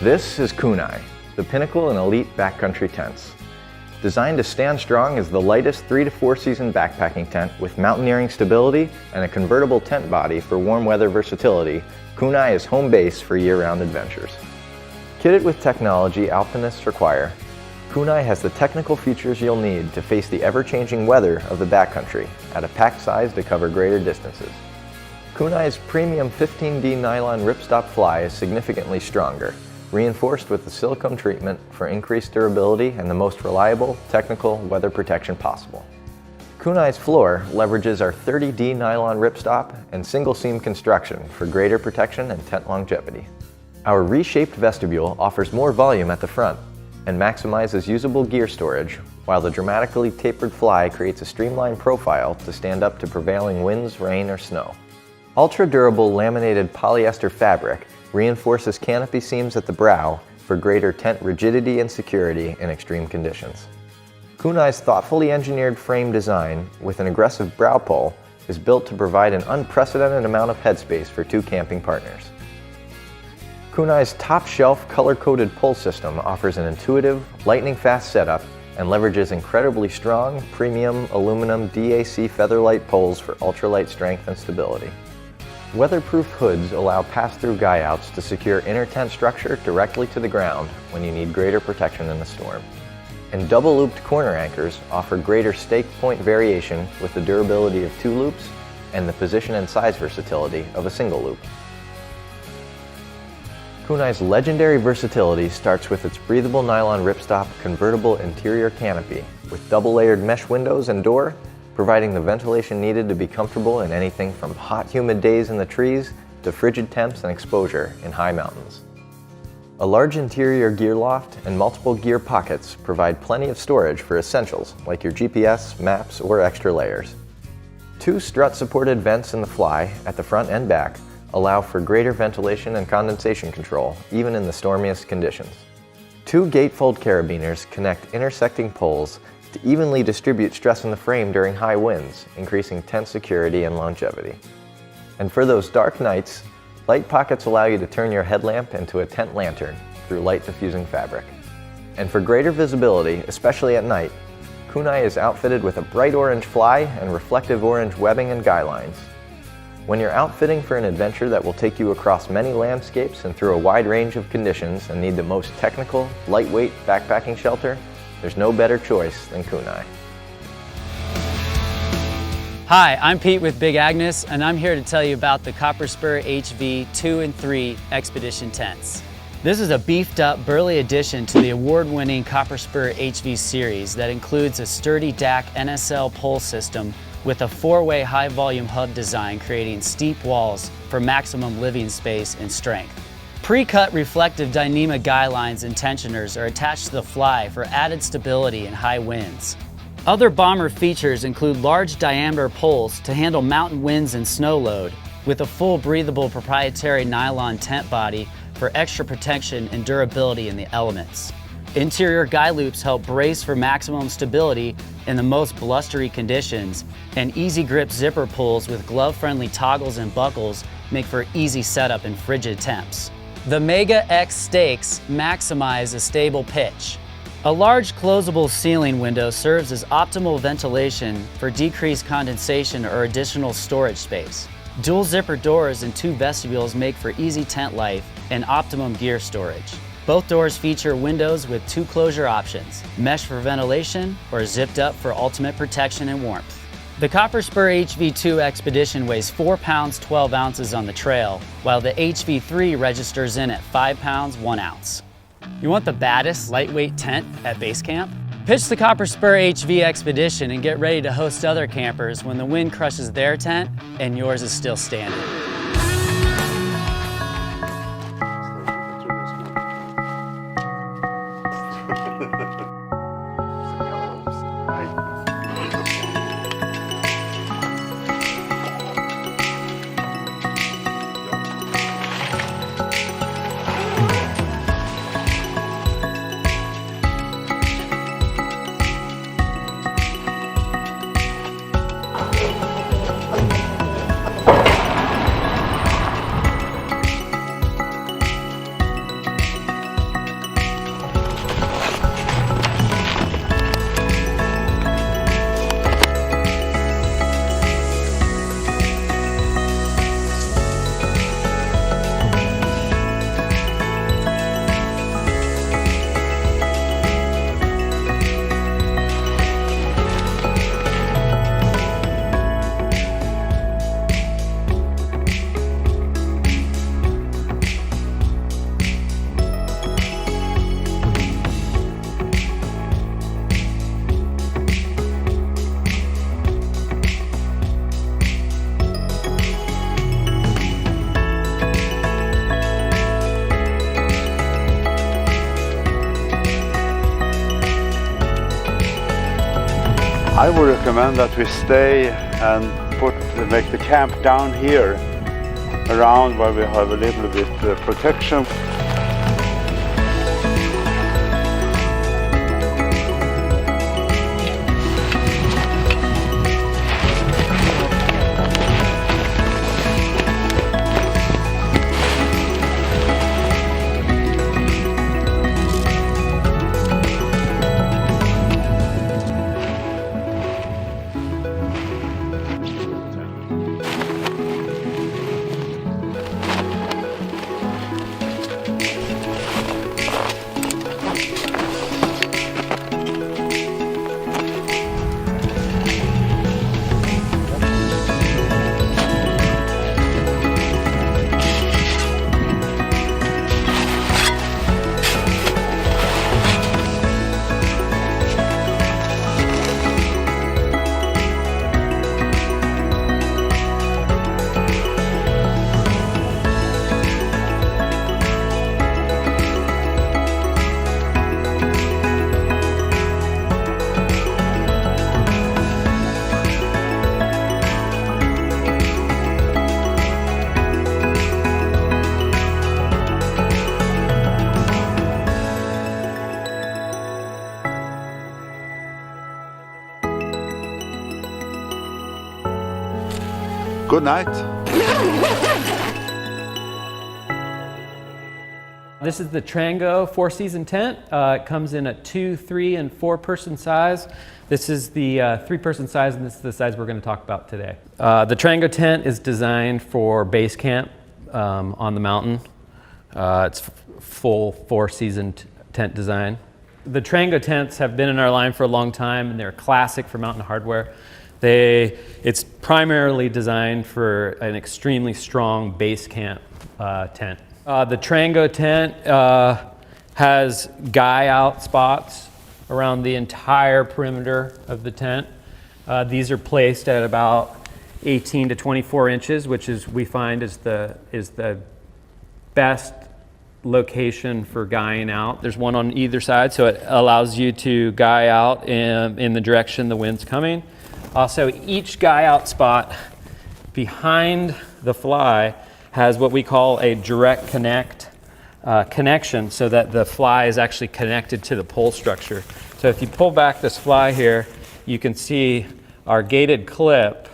This is Kunai, the pinnacle in elite backcountry tents. Designed to stand strong as the lightest 3 to 4 season backpacking tent with mountaineering stability and a convertible tent body for warm weather versatility, Kunai is home base for year-round adventures. Kitted with technology alpinists require, Kunai has the technical features you'll need to face the ever-changing weather of the backcountry at a pack size to cover greater distances. Kunai's premium 15D nylon ripstop fly is significantly stronger, reinforced with the silicone treatment for increased durability and the most reliable technical weather protection possible. Kunai's floor leverages our 30D nylon ripstop and single seam construction for greater protection and tent longevity. Our reshaped vestibule offers more volume at the front and maximizes usable gear storage, while the dramatically tapered fly creates a streamlined profile to stand up to prevailing winds, rain, or snow. Ultra-durable laminated polyester fabric reinforces canopy seams at the brow for greater tent rigidity and security in extreme conditions. Kunai's thoughtfully engineered frame design with an aggressive brow pull is built to provide an unprecedented amount of headspace for 2 camping partners. Kunai's top-shelf color-coded pull system offers an intuitive, lightning-fast setup and leverages incredibly strong, premium aluminum DAC featherlight poles for ultralight strength and stability. Weatherproof hoods allow pass-through guy-outs to secure inner tent structure directly to the ground when you need greater protection in a storm. And double-looped corner anchors offer greater stake point variation with the durability of 2 loops and the position and size versatility of a single loop. Kunai's legendary versatility starts with its breathable nylon ripstop convertible interior canopy with double-layered mesh windows and door, providing the ventilation needed to be comfortable in anything from hot, humid days in the trees to frigid temps and exposure in high mountains. A large interior gear loft and multiple gear pockets provide plenty of storage for essentials like your GPS, maps, or extra layers. 2 strut-supported vents in the fly at the front and back allow for greater ventilation and condensation control, even in the stormiest conditions. 2 gatefold carabiners connect intersecting poles to evenly distribute stress in the frame during high winds, increasing tent security and longevity. And for those dark nights, light pockets allow you to turn your headlamp into a tent lantern through light diffusing fabric. And for greater visibility, especially at night, Kunai is outfitted with a bright orange fly and reflective orange webbing and guy lines. When you're outfitting for an adventure that will take you across many landscapes and through a wide range of conditions and need the most technical, lightweight backpacking shelter, there's no better choice than Kunai. Hi, I'm Pete with Big Agnes, and I'm here to tell you about the Spur HV 2 and 3 Expedition tents. This is a beefed up, burly addition to the award-winning Spur HV series that includes a sturdy DAC NSL pole system with a 4-way high-volume hub design creating steep walls for maximum living space and strength. Pre-cut reflective Dyneema guy lines and tensioners are attached to the fly for added stability in high winds. Other bomber features include large diameter poles to handle mountain winds and snow load, with a full breathable proprietary nylon tent body for extra protection and durability in the elements. Interior guy loops help brace for maximum stability in the most blustery conditions, and easy grip zipper pulls with glove-friendly toggles and buckles make for easy setup in frigid temps. The Mega X stakes maximize a stable pitch. A large closable ceiling window serves as optimal ventilation for decreased condensation or additional storage space. Dual zipper doors and 2 vestibules make for easy tent life and optimum gear storage. Both doors feature windows with 2 closure options, mesh for ventilation or zipped up for ultimate protection and warmth. The Spur HV2 Expedition weighs 4 pounds 12 ounces on the trail, while the HV3 registers in at 5 pounds 1 ounce. You want the baddest lightweight tent at base camp? Pitch the Spur HV Expedition and get ready to host other campers when the wind crushes their tent and yours is still standing. I would recommend that we stay and make the camp down here, around where we have a little bit protection. Good night. This is the Trango 4-season tent. It comes in a 2, 3, and 4-person size. This is the 3-person size, and this is the size we're going to talk about today. The Trango tent is designed for base camp on the mountain. It's full 4-season tent design. The Trango tents have been in our line for a long time, and they're classic for mountain hardware. It's primarily designed for an extremely strong base camp tent. The Trango tent has guy out spots around the entire perimeter of the tent. These are placed at about 18 to 24 inches, which we find is the best location for guying out. There's one on either side, so it allows you to guy out in the direction the wind's coming. Also, each guy out spot behind the fly has what we call a direct connection, so that the fly is actually connected to the pole structure. So if you pull back this fly here, you can see our gated clip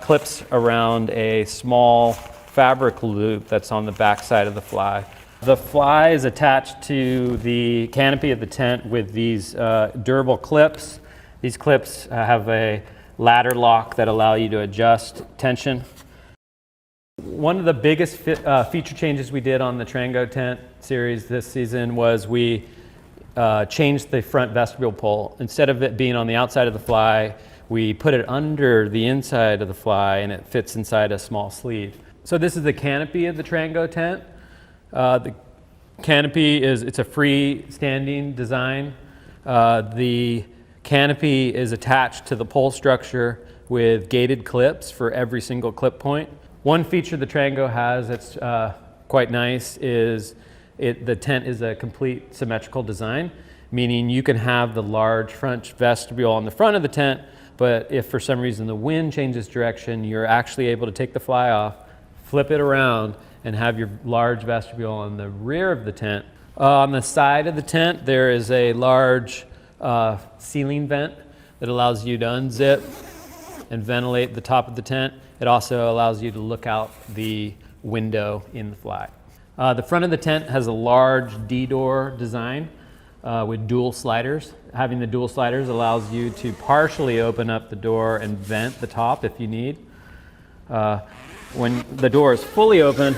clips around a small fabric loop that's on the back side of the fly. The fly is attached to the canopy of the tent with these durable clips. These clips have a ladder lock that allow you to adjust tension. One of the biggest feature changes we did on the Trango tent series this season was we changed the front vestibule pole. Instead of it being on the outside of the fly, we put it under the inside of the fly, and it fits inside a small sleeve. So this is the canopy of the Trango tent. The canopy it's a freestanding design. The canopy is attached to the pole structure with gated clips for every single clip point. One feature the Trango has that's quite nice is the tent is a complete symmetrical design, meaning you can have the large front vestibule on the front of the tent, but if for some reason the wind changes direction, you're actually able to take the fly off, flip it around, and have your large vestibule on the rear of the tent. On the side of the tent, there is a large ceiling vent that allows you to unzip and ventilate the top of the tent. It also allows you to look out the window in the fly. The front of the tent has a large D-door design with dual sliders. Having the dual sliders allows you to partially open up the door and vent the top if you need. When the door is fully open,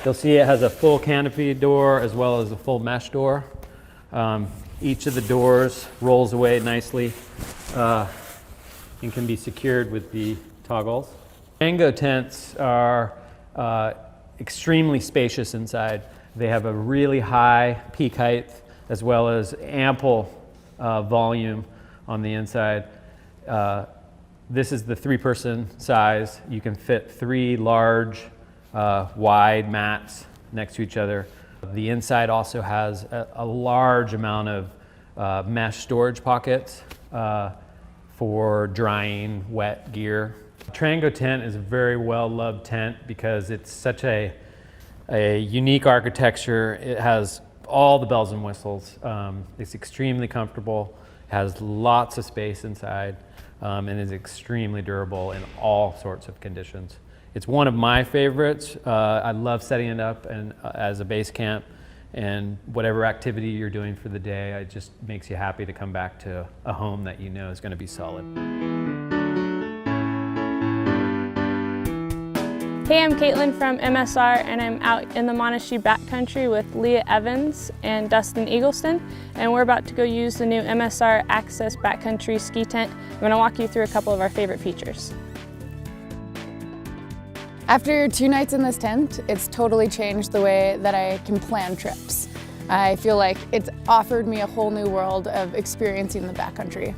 you'll see it has a full canopy door as well as a full mesh door. Each of the doors rolls away nicely and can be secured with the toggles. Trango tents are extremely spacious inside. They have a really high peak height as well as ample volume on the inside. This is the 3-person size. You can fit 3 large wide mats next to each other. The inside also has a large amount of mesh storage pockets, for drying wet gear. Trango tent is a very well-loved tent because it's such a unique architecture. It has all the bells and whistles. It's extremely comfortable, has lots of space inside, and is extremely durable in all sorts of conditions. It's one of my favorites. I love setting it up as a base camp, and whatever activity you're doing for the day, it just makes you happy to come back to a home that you know is going to be solid. Hey, I'm Caitlin from MSR, and I'm out in the Nammatj backcountry with Leah Evans and Dustin Eagleston, and we're about to go use the new MSR Access backcountry ski tent. I'm going to walk you through a couple of our favorite features. After 2 nights in this tent, it's totally changed the way that I can plan trips. I feel like it's offered me a whole new world of experiencing the backcountry.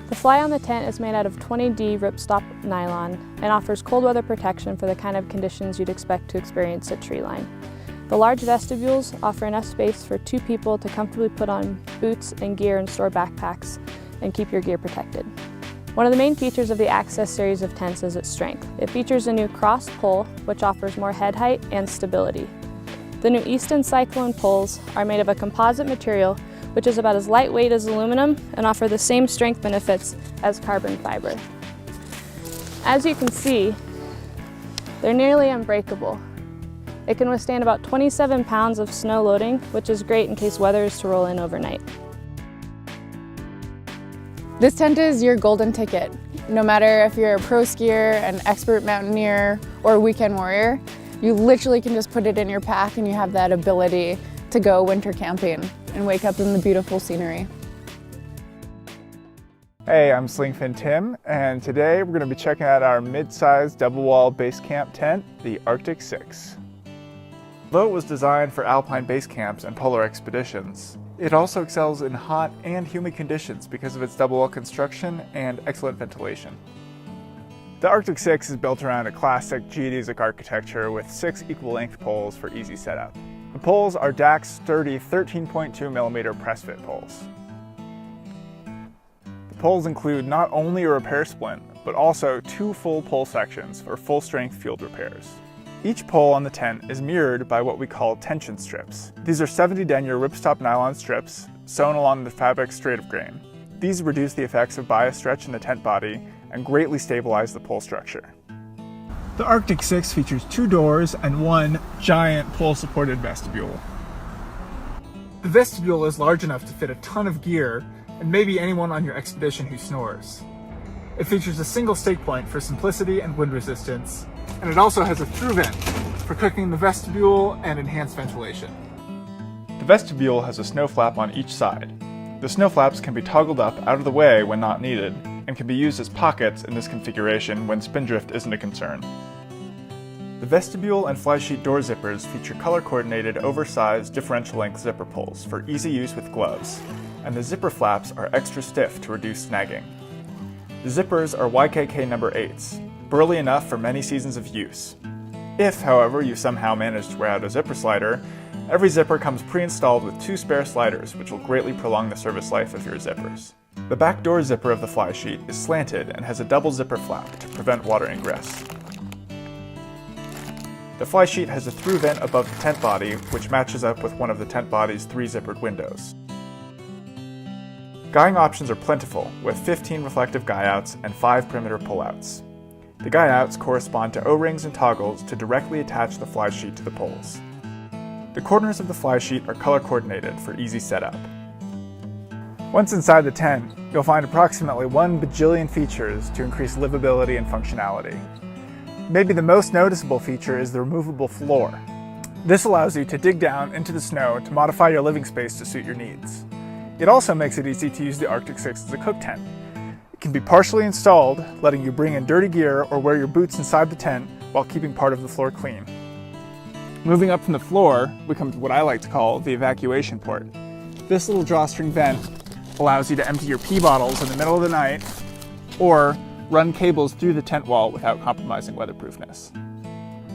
The fly on the tent is made out of 20D ripstop nylon and offers cold weather protection for the kind of conditions you'd expect to experience at treeline. The large vestibules offer enough space for 2 people to comfortably put on boots and gear and store backpacks and keep your gear protected. One of the main features of the Access series of tents is its strength. It features a new cross pole, which offers more head height and stability. The new Easton Cyclone poles are made of a composite material, which is about as lightweight as aluminum and offer the same strength benefits as carbon fiber. As you can see, they're nearly unbreakable. It can withstand about 27 pounds of snow loading, which is great in case weather is to roll in overnight. This tent is your golden ticket. No matter if you're a pro skier, an expert mountaineer, or a weekend warrior, you literally can just put it in your pack and you have that ability to go winter camping and wake up in the beautiful scenery. Hey, I'm SlingFin Tim, and today we're going to be checking out our mid-sized double-wall base camp tent, the Arctic 6. Although it was designed for alpine base camps and polar expeditions, it also excels in hot and humid conditions because of its double-wall construction and excellent ventilation. The Arctic 6 is built around a classic geodesic architecture with 6 equal-length poles for easy setup. The poles are DAC's sturdy 13.2mm press-fit poles. The poles include not only a repair splint, but also 2 full pole sections for full-strength field repairs. Each pole on the tent is mirrored by what we call tension strips. These are 70 denier ripstop nylon strips sewn along the fabric's straight of grain. These reduce the effects of bias stretch in the tent body and greatly stabilize the pole structure. The Arctic 6 features 2 doors and 1 giant pole-supported vestibule. The vestibule is large enough to fit a ton of gear and maybe anyone on your expedition who snores. It features a single stake point for simplicity and wind resistance, and it also has a through vent for cooking the vestibule and enhanced ventilation. The vestibule has a snow flap on each side. The snow flaps can be toggled up out of the way when not needed, and can be used as pockets in this configuration when spindrift isn't a concern. The vestibule and fly sheet door zippers feature color-coordinated, oversized, differential-length zipper pulls for easy use with gloves, and the zipper flaps are extra stiff to reduce snagging. The zippers are YKK number 8s, burly enough for many seasons of use. If, however, you somehow manage to wear out a zipper slider, every zipper comes pre-installed with 2 spare sliders, which will greatly prolong the service life of your zippers. The back door zipper of the fly sheet is slanted and has a double zipper flap to prevent water ingress. The fly sheet has a through vent above the tent body, which matches up with one of the tent body's 3 zippered windows. Guying options are plentiful, with 15 reflective guy outs and 5 perimeter pullouts. The guy outs correspond to O-rings and toggles to directly attach the fly sheet to the poles. The corners of the fly sheet are color coordinated for easy setup. Once inside the tent, you'll find approximately 1 bajillion features to increase livability and functionality. Maybe the most noticeable feature is the removable floor. This allows you to dig down into the snow to modify your living space to suit your needs. It also makes it easy to use the Arctic 6 as a cook tent. It can be partially installed, letting you bring in dirty gear or wear your boots inside the tent while keeping part of the floor clean. Moving up from the floor, we come to what I like to call the evacuation port. This little drawstring vent allows you to empty your pee bottles in the middle of the night or run cables through the tent wall without compromising weatherproofness.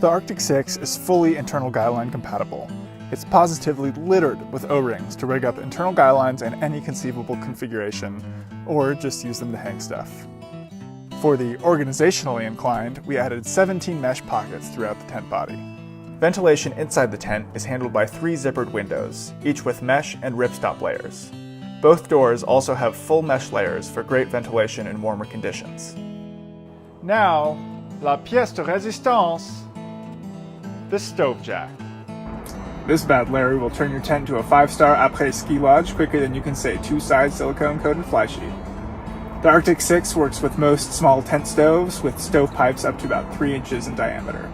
The Arctic 6 is fully internal guideline compatible. It's positively littered with O-rings to rig up internal guy lines in any conceivable configuration, or just use them to hang stuff. For the organizationally inclined, we added 17 mesh pockets throughout the tent body. Ventilation inside the tent is handled by 3 zippered windows, each with mesh and ripstop layers. Both doors also have full mesh layers for great ventilation in warmer conditions. Now, la pièce de résistance, the stove jack. This bad Larry will turn your tent into a 5-star après-ski lodge quicker than you can say 2-side silicone-coated fly sheet. The Arctic 6 works with most small tent stoves, with stovepipes up to about 3 inches in diameter.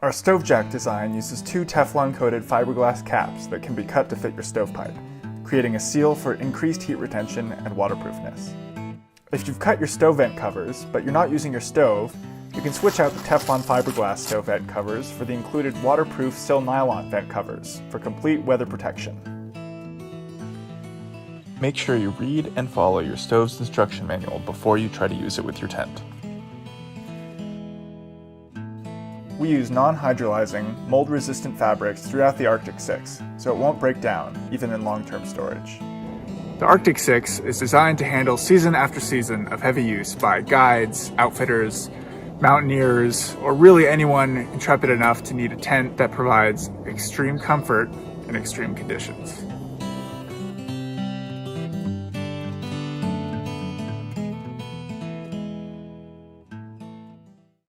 Our stove jack design uses 2 Teflon-coated fiberglass caps that can be cut to fit your stovepipe, creating a seal for increased heat retention and waterproofness. If you've cut your stove vent covers, but you're not using your stove, you can switch out the Teflon fiberglass stove vent covers for the included waterproof sil nylon vent covers for complete weather protection. Make sure you read and follow your stove's instruction manual before you try to use it with your tent. We use non-hydrolyzing, mold-resistant fabrics throughout the Arctic 6, so it won't break down, even in long-term storage. The Arctic 6 is designed to handle season after season of heavy use by guides, outfitters, mountaineers, or really anyone intrepid enough to need a tent that provides extreme comfort in extreme conditions.